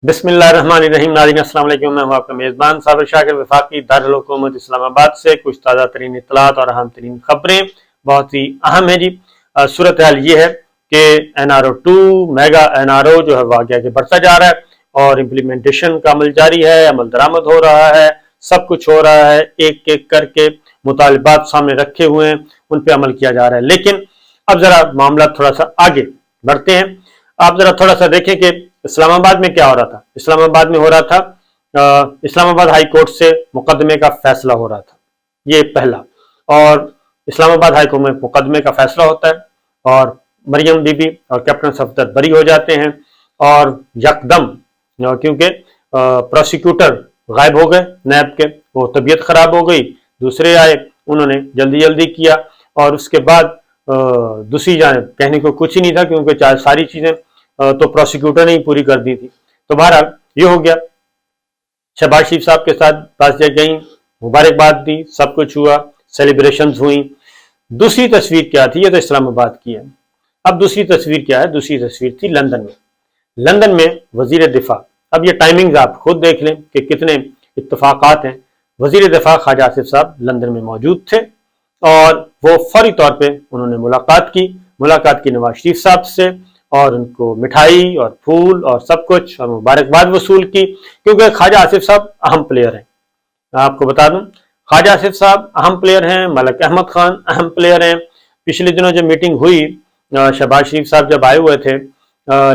बिस्मिल्लाहिर्रहमानिर्रहीम। नाज़रीन अस्सलाम वालेकुम। मैं हूं आपका मेज़बान साबिर शाकिर वफाकी दारुल हुकूमत इस्लामाबाद से कुछ ताज़ा तरीन इत्तलात और अहम तरीन खबरें बहुत ही अहम है जी। सूरत हाल ये है कि NRO 2 मेगा NRO जो है आगे आगे बढ़ता जा रहा है और इम्प्लीमेंटेशन का अमल जारी है, अमल दरामद हो रहा है, सब कुछ हो रहा है, एक एक करके मुतालिबात सामने रखे हुए हैं, उन पर अमल किया जा रहा है। लेकिन अब जरा मामला थोड़ा सा आगे बढ़ते हैं। आप जरा थोड़ा सा देखें कि इस्लामाबाद में क्या हो रहा था। इस्लामाबाद में हो रहा था इस्लामाबाद हाई कोर्ट से मुकदमे का फैसला हो रहा था, ये पहला। और इस्लामाबाद हाई कोर्ट में मुकदमे का फैसला होता है और मरियम बीबी और कैप्टन सफदर बरी हो जाते हैं और यकदम क्योंकि प्रोसिक्यूटर गायब हो गए नैब के, वो तबीयत खराब हो गई, दूसरे आए, उन्होंने जल्दी जल्दी किया और उसके बाद दूसरी जानिब कहने को कुछ ही नहीं था क्योंकि सारी चीजें तो प्रोसिक्यूटर ने ही पूरी कर दी थी। तो बहरहाल ये हो गया। शहबाज शरीफ साहब के साथ पास गई, मुबारकबाद दी, सब कुछ हुआ, सेलिब्रेशंस हुई। दूसरी तस्वीर क्या थी? ये तो इस्लामाबाद की है। अब दूसरी तस्वीर क्या है? दूसरी तस्वीर थी लंदन में। लंदन में वजीर दिफा, अब ये टाइमिंग्स आप खुद देख लें कि कितने इत्तफाकात हैं। वजीर दिफा ख्वाजा आसिफ साहब लंदन में मौजूद थे और वो फौरी तौर पर उन्होंने मुलाकात की नवाज शरीफ साहब से और उनको मिठाई और फूल और सब कुछ और मुबारकबाद वसूल की, क्योंकि ख्वाजा आसिफ साहब अहम प्लेयर हैं। आपको बता दूं, ख्वाजा आसिफ साहब अहम प्लेयर हैं, मलक अहमद खान अहम प्लेयर हैं। पिछले दिनों जब मीटिंग हुई, शहबाज शरीफ साहब जब आए हुए थे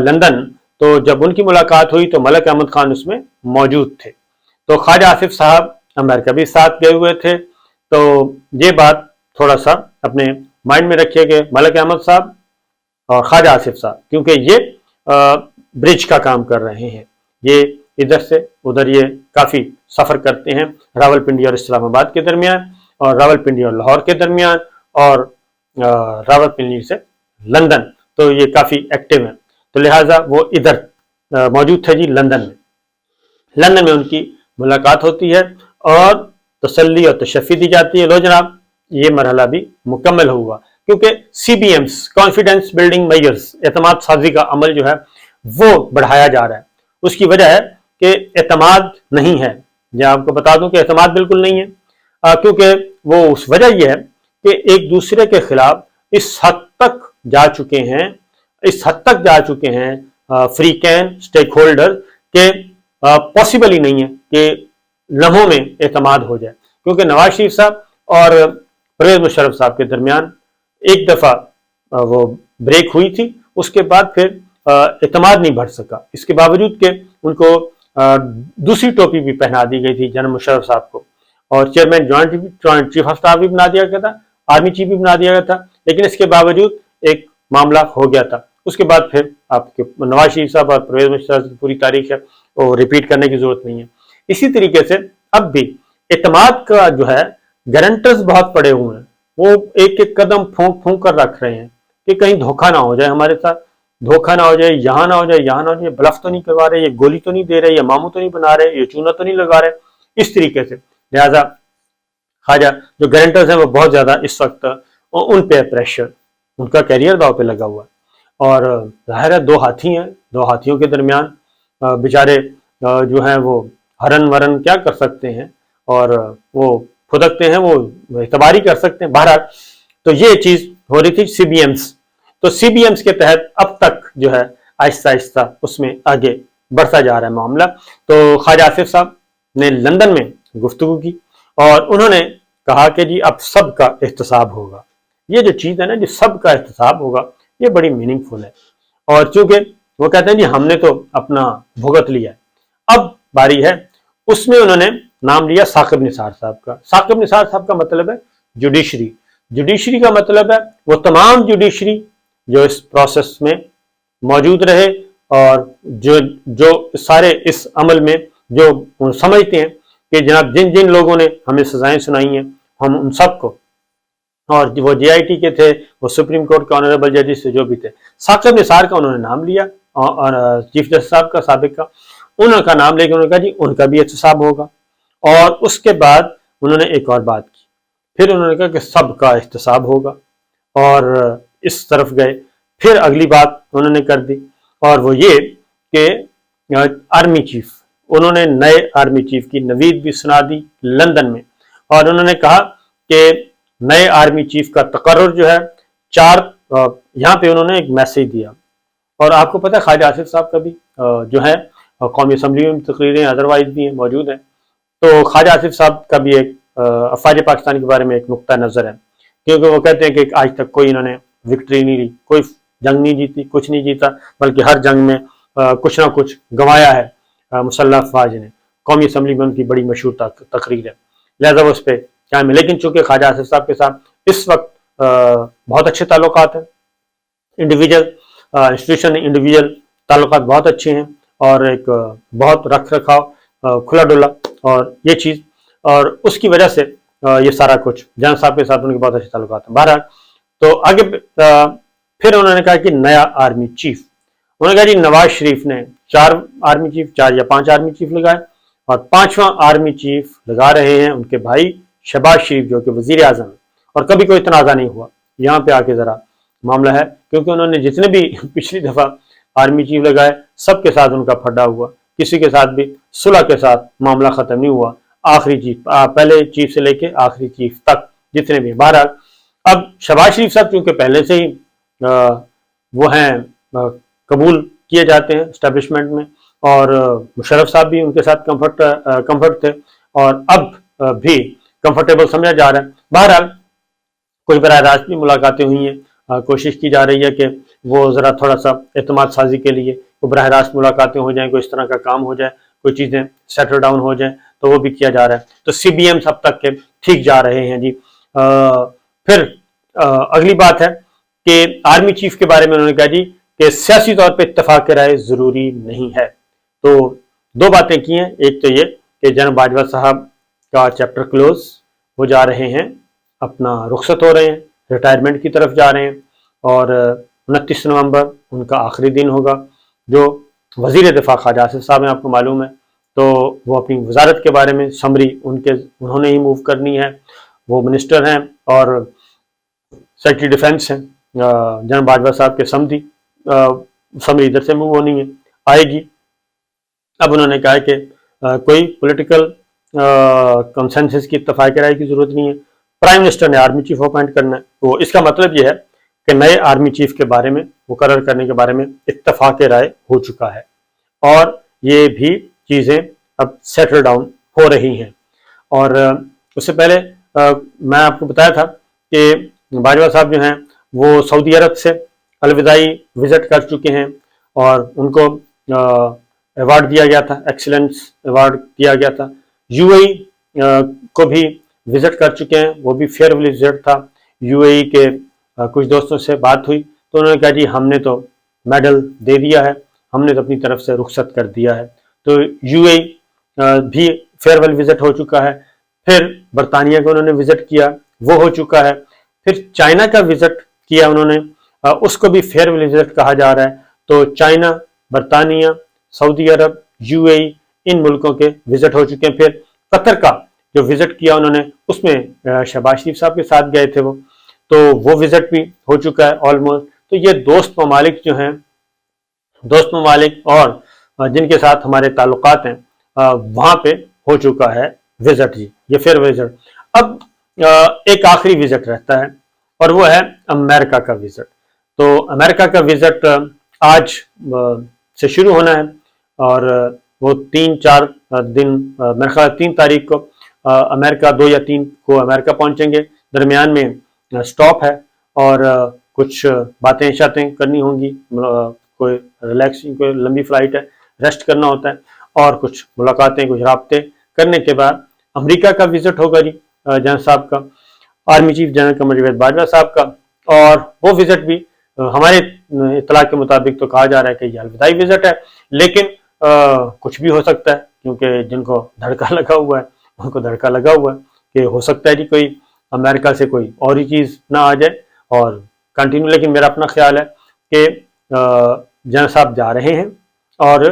लंदन, तो जब उनकी मुलाकात हुई तो मलक अहमद खान उसमें मौजूद थे। तो ख्वाजा आसिफ साहब अमेरिका भी साथ गए हुए थे। तो ये बात थोड़ा सा अपने माइंड में रखिए कि मलक अहमद साहब और ख्वाजा आसिफ साहब, क्योंकि ये ब्रिज का काम कर रहे हैं, ये इधर से उधर ये काफ़ी सफ़र करते हैं रावलपिंडी और इस्लामाबाद के दरमियान और रावलपिंडी और लाहौर के दरमियान और रावलपिंडी से लंदन, तो ये काफ़ी एक्टिव हैं। तो लिहाजा वो इधर मौजूद थे जी लंदन में। लंदन में उनकी मुलाकात होती है और तसल्ली और तशफ़ी दी जाती है। लो जनाब, ये मरहला भी मुकम्मल हुआ, क्योंकि CBMs कॉन्फिडेंस बिल्डिंग मेजर्स, एतमाद साजी का अमल जो है वो बढ़ाया जा रहा है। उसकी वजह है कि एतमाद नहीं है। मैं आपको बता दूं कि एतमाद बिल्कुल नहीं है, क्योंकि वो उस वजह यह है कि एक दूसरे के खिलाफ इस हद तक जा चुके हैं फ्रीकैन स्टेक होल्डर के पॉसिबल ही नहीं है कि लम्हों में एतमाद हो जाए। क्योंकि नवाज शरीफ साहब और परवेज मुशर्रफ साहब के दरमियान एक दफ़ा वो ब्रेक हुई थी, उसके बाद फिर एतमाद नहीं बढ़ सका। इसके बावजूद के उनको दूसरी टोपी भी पहना दी गई थी जनरल मुशर्रफ साहब को, और chairman joint chief of staff भी बना दिया गया था, आर्मी चीफ भी बना दिया गया था। लेकिन इसके बावजूद एक मामला हो गया था। उसके बाद फिर आपके नवाज शरीफ साहब और परवेज मुशर्रफ की पूरी तारीख है, वो रिपीट करने की जरूरत नहीं है। इसी तरीके से अब भी एतमाद का जो है गारंटर्स बहुत पड़े हुए हैं, वो एक एक कदम फूंक फूंक कर रख रहे हैं कि कहीं धोखा ना हो जाए, हमारे साथ धोखा ना हो जाए, यहाँ ना हो जाए, यहाँ ना हो जाए, ब्लफ तो नहीं करवा रहे, ये गोली तो नहीं दे रहे, ये मामू तो नहीं बना रहे, ये चूना तो नहीं लगा रहे, इस तरीके से। लिहाजा ख्वाजा जो गारंटर्स हैं वो बहुत ज़्यादा इस वक्त उन पे प्रेशर, उनका कैरियर दाव पे लगा हुआ है। और जाहिर है दो हाथी हैं, दो हाथियों के दरमियान बेचारे जो हैं वो हरन वरन क्या कर सकते हैं, और वो फुदकते हैं, वो एतबारी कर सकते हैं। बहरहाल तो ये चीज़ हो रही थी CBMs। तो CBMs के तहत अब तक जो है आहिस्ता आहिस्ता उसमें आगे बढ़ता जा रहा है मामला। तो ख्वाजा आसिफ साहब ने लंदन में गुफ्तगू की और उन्होंने कहा कि जी अब सब का एहतसाब होगा। ये जो चीज़ है ना, जो सब का एहतसाब होगा, ये बड़ी मीनिंगफुल है। और चूंकि वो कहते हैं जी हमने तो अपना भुगत लिया है, अब बारी है। उसमें उन्होंने नाम लिया साकिब निसार साहब का। साकिब निसार साहब का मतलब है जुडिशरी। जुडिशरी का मतलब है वो तमाम जुडिशरी जो इस प्रोसेस में मौजूद रहे और जो सारे इस अमल में जो समझते हैं कि जनाब जिन जिन लोगों ने हमें सजाएं सुनाई हैं, हम उन सबको, और वो JIT के थे, वो सुप्रीम कोर्ट के ऑनरेबल जजेस से जो भी थे, साकिब निसार का उन्होंने नाम लिया और चीफ जस्टिस साहब का साबिक का उनका नाम लेकर उन्होंने कहा जी उनका भी एहतसाब होगा। और उसके बाद उन्होंने एक और बात की, फिर उन्होंने कहा कि सबका एहतसाब होगा, और इस तरफ गए। फिर अगली बात उन्होंने कर दी और वो ये कि आर्मी चीफ, उन्होंने नए आर्मी चीफ की नवीद भी सुना दी लंदन में, और उन्होंने कहा कि नए आर्मी चीफ का तकर्रुर जो है 4, यहाँ पे उन्होंने एक मैसेज दिया। और आपको पता है ख्वाजा आसिफ साहब का भी जो है कौमी असम्बली में तकरीरें अदरवाइज भी मौजूद हैं, तो ख्वाजा आसिफ साहब का भी एक अफवाज पाकिस्तान के बारे में एक नुक्ता नज़र है, क्योंकि वो कहते हैं कि आज तक कोई इन्होंने विक्ट्री नहीं ली, कोई जंग नहीं जीती, कुछ नहीं जीता, बल्कि हर जंग में कुछ ना कुछ गंवाया है मुसल्लह अफवाज ने। कौमी असम्बली में उनकी बड़ी मशहूर तकरीर है, लिहाजा वो उस पर कायम है। लेकिन चूंकि ख्वाजा आसिफ साहब के साथ इस वक्त बहुत अच्छे ताल्लुकात हैं, इंडिविजुअल इंस्टीट्यूशन इंडिविजुअल ताल्लुकात बहुत अच्छे हैं, और एक बहुत रख रखाव खुला डुला और ये चीज़, और उसकी वजह से ये सारा कुछ जान साहब के साथ उनके बहुत अच्छे ताल्लुकात हैं। बहरहाल तो आगे फिर उन्होंने कहा कि नया आर्मी चीफ, उन्होंने कहा जी नवाज शरीफ ने 4 आर्मी चीफ, 4 या 5 आर्मी चीफ लगाए, और 5वां आर्मी चीफ लगा रहे हैं उनके भाई शहबाज शरीफ जो कि वजीर आजम है, और कभी कोई तनाज़ा नहीं हुआ। यहाँ पे आके ज़रा मामला है, क्योंकि उन्होंने जितने भी पिछली दफ़ा आर्मी चीफ लगाए सबके साथ उनका फड्डा हुआ, किसी के साथ भी सुलह के साथ मामला ख़त्म नहीं हुआ। आखिरी चीफ, पहले चीफ से लेके आखिरी चीफ तक जितने भी। बहरहाल अब शहबाज शरीफ साहब चूँकि पहले से ही वो हैं कबूल किए जाते हैं इस्टेब्लिशमेंट में, और मुशर्रफ साहब भी उनके साथ कंफर्ट थे, और अब भी कंफर्टेबल समझा जा रहा है। बहरहाल कुछ बराह रास्त भी मुलाकातें हुई हैं, कोशिश की जा रही है कि वो ज़रा थोड़ा सा एतमाद साजी के लिए वो बराह रास्त मुलाकातें हो जाएं, कोई इस तरह का काम हो जाए, कोई चीज़ें सेटल डाउन हो जाएं, तो वो भी किया जा रहा है। तो CBM सब तक के ठीक जा रहे हैं जी। फिर अगली बात है कि आर्मी चीफ के बारे में उन्होंने कहा जी कि सियासी तौर पर इत्तफाक राय ज़रूरी नहीं है। तो 2 बातें की हैं, एक तो ये कि जनाब बाजवा साहब का चैप्टर क्लोज हो जा रहे हैं, अपना रुखसत हो रहे हैं, रिटायरमेंट की तरफ जा रहे हैं, और 29 नवंबर उनका आखिरी दिन होगा। जो वज़ीर दिफा ख्वाजा आसिफ साहब हैं, आपको मालूम है, तो वो अपनी वजारत के बारे में समरी उन्होंने ही मूव करनी है, वो मिनिस्टर हैं और सेक्रेटरी डिफेंस हैं जनाब बाजवा साहब के समरी इधर से मूव होनी है, आएगी। अब उन्होंने कहा कि कोई पॉलिटिकल कंसेंसस की इत्तफाक राय की जरूरत नहीं है, प्राइम मिनिस्टर ने आर्मी चीफ अपॉइंट करना है। तो इसका मतलब यह है कि नए आर्मी चीफ के बारे में मुकर्रर करने के बारे में इत्तफाक राय हो चुका है, और ये भी चीज़ें अब सेटल डाउन हो रही हैं। और उससे पहले मैं आपको बताया था कि बाजवा साहब जो हैं वो सऊदी अरब से अलविदाई विजिट कर चुके हैं, और उनको अवार्ड दिया गया था, एक्सीलेंस अवार्ड दिया गया था। UAE को भी विजिट कर चुके हैं, वो भी फेयरवेल विजिट था। UAE के कुछ दोस्तों से बात हुई तो उन्होंने कहा जी हमने तो मेडल दे दिया है, हमने तो अपनी तरफ से रुखसत कर दिया है। तो UAE भी फेयरवेल विजिट हो चुका है। फिर बरतानिया को उन्होंने विजिट किया, वो हो चुका है। फिर चाइना का विजिट किया उन्होंने, उसको भी फेयरवेल विजिट कहा जा रहा है। तो चाइना, बरतानिया, सऊदी अरब, UAE इन मुल्कों के विजिट हो चुके हैं। फिर कतर का जो विजिट किया उन्होंने, उसमें शहबाज शरीफ साहब के साथ गए थे वो विजिट भी हो चुका है ऑलमोस्ट। तो ये दोस्त ममालिक जो हैं, दोस्त ममालिक और जिनके साथ हमारे ताल्लुकात हैं, वहाँ पे हो चुका है विजिट जी, ये फिर विजिट। अब एक आखिरी विजिट रहता है और वो है अमेरिका का विजिट। तो अमेरिका का विजिट आज से शुरू होना है, और वो 3-4 दिन, मेरे ख्याल 3 तारीख को अमेरिका, 2 या 3 को अमेरिका पहुंचेंगे। दरमियान में स्टॉप है और कुछ बातें शातें करनी होंगी, कोई रिलैक्सिंग, कोई लंबी फ्लाइट है, रेस्ट करना होता है, और कुछ मुलाकातें, कुछ राब्ते करने के बाद अमेरिका का विजिट होगा जी जनरल साहब का, army chief general Qamar Javed Bajwa साहब का। और वो विजिट भी हमारे इत्तला के मुताबिक तो कहा जा रहा है कि ये अलविदाई विजिट है, लेकिन कुछ भी हो सकता है, क्योंकि जिनको धड़का लगा हुआ है उनको धड़का लगा हुआ है कि हो सकता है जी कोई अमेरिका से कोई और ही चीज़ ना आ जाए और कंटिन्यू। लेकिन मेरा अपना ख्याल है कि जनरल साहब जा रहे हैं और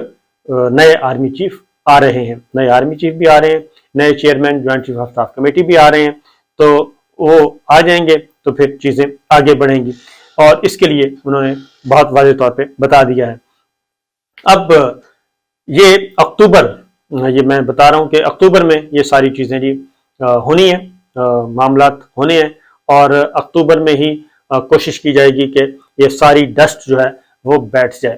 नए आर्मी चीफ आ रहे हैं, नए आर्मी चीफ भी आ रहे हैं, नए chairman joint chief of staff committee भी आ रहे हैं। तो वो आ जाएंगे तो फिर चीज़ें आगे बढ़ेंगी, और इसके लिए उन्होंने बहुत वाज़ेह तौर पे बता दिया है। अब یہ اکتوبر، یہ میں بتا رہا ہوں کہ اکتوبر میں یہ ساری چیزیں جی ہونی ہیں، معاملات ہونے ہیں، اور اکتوبر میں ہی کوشش کی جائے گی کہ یہ ساری ڈسٹ جو ہے وہ بیٹھ جائے۔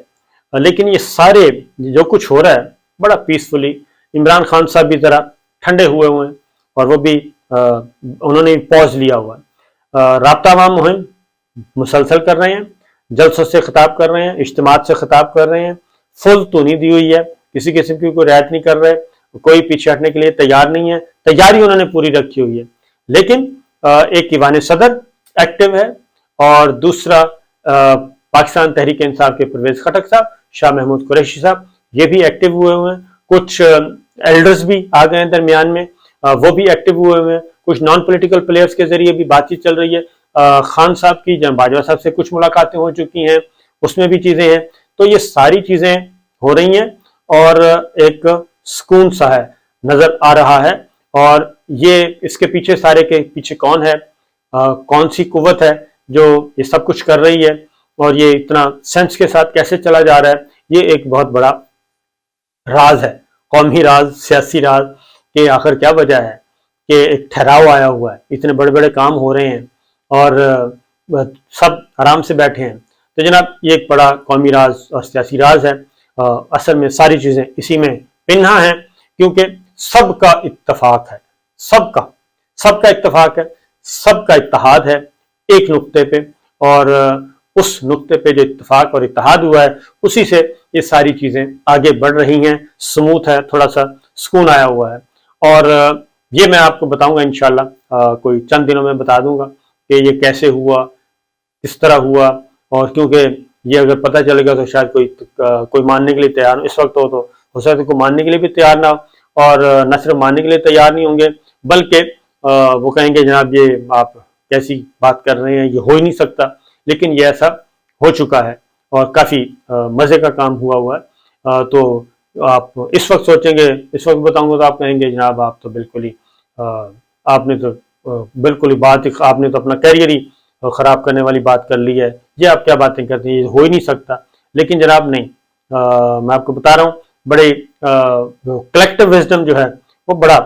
لیکن یہ سارے جو کچھ ہو رہا ہے بڑا پیسفلی، عمران خان صاحب بھی ذرا ٹھنڈے ہوئے ہیں، اور وہ بھی انہوں نے پوز لیا ہوا ہے۔ رابطہ عوام مہم مسلسل کر رہے ہیں، جلسوں سے خطاب کر رہے ہیں، اجتماعات سے خطاب کر رہے ہیں، فل تو نہیں دی ہوئی ہے، کسی قسم کی کوئی رعایت نہیں کر رہے، کوئی پیچھے ہٹنے کے لیے تیار نہیں ہے، تیاری انہوں نے پوری رکھی ہوئی ہے۔ لیکن ایک ایوان صدر ایکٹیو ہے، اور دوسرا پاکستان تحریک انصاف کے پرویز خٹک صاحب، شاہ محمود قریشی صاحب، یہ بھی ایکٹیو ہوئے ہیں، کچھ ایلڈرز بھی آ گئے ہیں درمیان میں، وہ بھی ایکٹیو ہوئے ہیں، کچھ نان پولیٹیکل پلیئرز کے ذریعے بھی بات چیت چل رہی ہے۔ خان صاحب کی جناب باجوہ صاحب سے کچھ ملاقاتیں ہو چکی ہیں، اس میں بھی چیزیں ہیں، تو یہ ساری چیزیں ہو رہی ہیں، اور ایک سکون سا ہے نظر آ رہا ہے۔ اور یہ اس کے پیچھے، سارے کے پیچھے کون ہے، کون سی قوت ہے جو یہ سب کچھ کر رہی ہے، اور یہ اتنا سینس کے ساتھ کیسے چلا جا رہا ہے، یہ ایک بہت بڑا راز ہے، قومی راز، سیاسی راز، کہ آخر کیا وجہ ہے کہ ایک ٹھہراؤ آیا ہوا ہے، اتنے بڑے بڑے کام ہو رہے ہیں، اور سب آرام سے بیٹھے ہیں۔ تو جناب یہ ایک بڑا قومی راز اور سیاسی راز ہے۔ اصل میں ساری چیزیں اسی میں پنہا ہیں، کیونکہ سب کا اتفاق ہے، سب کا اتفاق ہے، سب کا اتحاد ہے ایک نقطے پہ، اور اس نقطے پہ جو اتفاق اور اتحاد ہوا ہے، اسی سے یہ ساری چیزیں آگے بڑھ رہی ہیں، سموتھ ہے، تھوڑا سا سکون آیا ہوا ہے۔ اور یہ میں آپ کو بتاؤں گا انشاءاللہ، کوئی چند دنوں میں بتا دوں گا کہ یہ کیسے ہوا، کس طرح ہوا، اور کیونکہ یہ اگر پتہ چلے گا تو شاید کوئی ماننے کے لیے تیار ہو، اس وقت ہو سکتا ہے کوئی ماننے کے لیے بھی تیار نہ ہو، اور نہ صرف ماننے کے لیے تیار نہیں ہوں گے، بلکہ وہ کہیں گے جناب یہ آپ کیسی بات کر رہے ہیں، یہ ہو ہی نہیں سکتا۔ لیکن یہ ایسا ہو چکا ہے، اور کافی مزے کا کام ہوا ہے۔ تو آپ اس وقت سوچیں گے، اس وقت بتاؤں گا تو آپ کہیں گے جناب آپ تو بالکل ہی آپ نے تو بات، آپ نے تو اپنا کیریئر ہی خراب کرنے والی بات کر لی ہے، یہ آپ کیا باتیں کرتے ہیں، یہ ہو ہی نہیں سکتا۔ لیکن جناب نہیں، میں آپ کو بتا رہا ہوں، بڑے کلیکٹیو وزڈم جو ہے وہ بڑا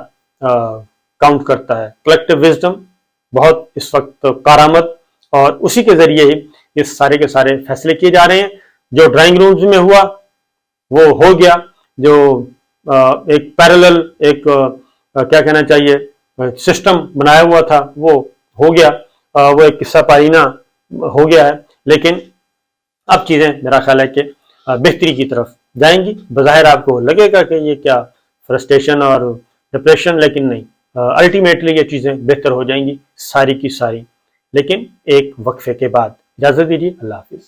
کاؤنٹ کرتا ہے، کلیکٹیو وزڈم بہت اس وقت کارآمد، اور اسی کے ذریعے ہی یہ سارے کے سارے فیصلے کیے جا رہے ہیں۔ جو ڈرائنگ رومز میں ہوا وہ ہو گیا، جو ایک پیرلل، ایک کیا کہنا چاہیے، سسٹم بنایا ہوا تھا وہ ہو گیا، وہ ایک قصہ پارینہ ہو گیا ہے۔ لیکن اب چیزیں میرا خیال ہے کہ بہتری کی طرف جائیں گی۔ بظاہر آپ کو لگے گا کہ یہ کیا فرسٹریشن اور ڈپریشن، لیکن نہیں، الٹیمیٹلی یہ چیزیں بہتر ہو جائیں گی ساری کی ساری، لیکن ایک وقفے کے بعد۔ اجازت دیجیے، اللہ حافظ۔